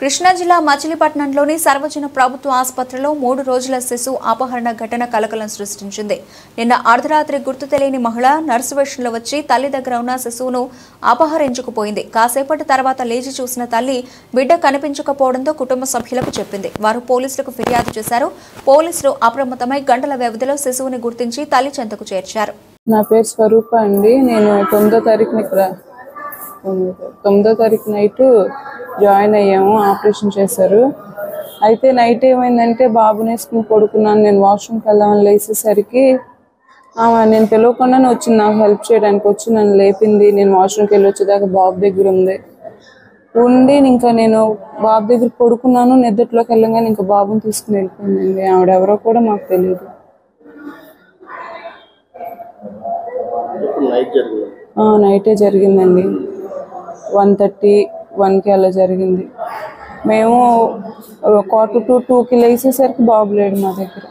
కృష్ణా జిల్లా మచిలీపట్నంలోని సర్వజన ప్రభుత్వ ఆసుపత్రిలో 3 రోజుల శిశు అపహరణ ఘటన కలకలం సృష్టించింది. నిన్న అర్ధరాత్రి గుర్తు తెలియని మహిళ నర్సు వేషంలో వచ్చి తల్లి దగ్గర ఉన్న శిశువును అపహరించుకుపోయింది. కాసేపటి తర్వాత లేచి చూసిన తల్లి బిడ్డ కనిపించకపోవడంతో కుటుంబ సభ్యులకు చెప్పింది. వారు పోలీసులకు ఫిర్యాదు చేశారు. పోలీసులు అప్రమత్తమై గంటల వ్యవధిలో శిశువుని గుర్తించి తల్లి చెంతకు చేర్చారు. నా పేరు స్వరూప అండి. నేను 9వ తారీఖున ఇక్కడ 9వ తారీఖు నైట్ జాయిన్ అయ్యాము. ఆపరేషన్ చేశారు. అయితే నైట్ ఏమైందంటే బాబుని వేసుకుని పడుకున్నాను. నేను వాష్రూమ్కి వెళ్దామని లేచేసరికి నేను తెలియకుండానే వచ్చింది. నాకు హెల్ప్ చేయడానికి వచ్చి నన్ను లేపింది. నేను వాష్రూమ్కి వెళ్ళి వచ్చేదాకా బాబు దగ్గర ఉండి ఇంకా నేను బాబు దగ్గర పడుకున్నాను. నిద్రలోకి వెళ్ళగానే ఇంకా బాబుని తీసుకుని వెళ్ళిపోయిందండి. ఆవిడెవరో కూడా మాకు తెలియదు. నైటే జరిగిందండి. 1:30-1కి అలా జరిగింది. మేము 1:45-2కి లేచేసరికి బాబు లేడు మా దగ్గర.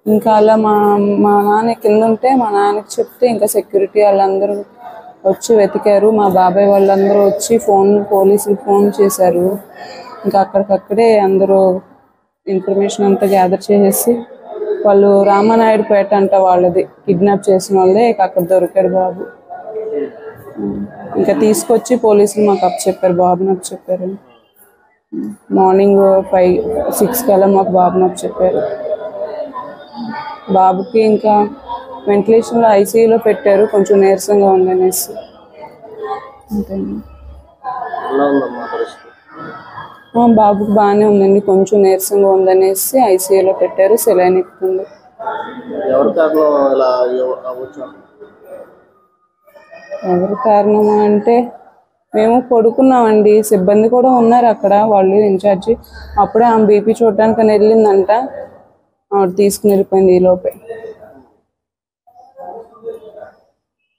ఇంకా అలా మా నాన్న కింద ఉంటే మా నాన్నకి చెప్తే ఇంకా సెక్యూరిటీ వాళ్ళందరూ వచ్చి వెతికారు. మా బాబాయ్ వాళ్ళందరూ వచ్చి పోలీసులు ఫోన్ చేశారు. ఇంకా అక్కడికక్కడే అందరూ ఇన్ఫర్మేషన్ అంతా గ్యాదర్ చేసేసి వాళ్ళు రామానాయుడుపేట అంట వాళ్ళది కిడ్నాప్ చేసిన వాళ్ళే అక్కడ దొరికాడు బాబు. ఇంకా తీసుకొచ్చి పోలీసులు మాకు అప్పచెప్పారు. బాబుని అప్పచెప్పారు. మార్నింగ్ 5-6 కల్లా మాకు బాబుని అప్పచెప్పారు. బాబుకి ఇంకా వెంటిలేషన్లో ఐసీయూలో పెట్టారు. కొంచెం నీరసంగా ఉందనేసి. అంతేండి. బాబుకి బాగానే ఉందండి. కొంచెం నీరసంగా ఉందనేసి ఐసీయూలో పెట్టారు. సెలైన్ ఎక్కుతుంది. ఎవరు కారణమా అంటే మేము పడుకున్నామండి. సిబ్బంది కూడా ఉన్నారు అక్కడ, వాళ్ళు ఇన్ఛార్జి. అప్పుడే ఆమె బీపీ చూడటానికి వెళ్ళిందంట. ఆవిడ తీసుకుని వెళ్ళిపోయింది ఈ లోపే.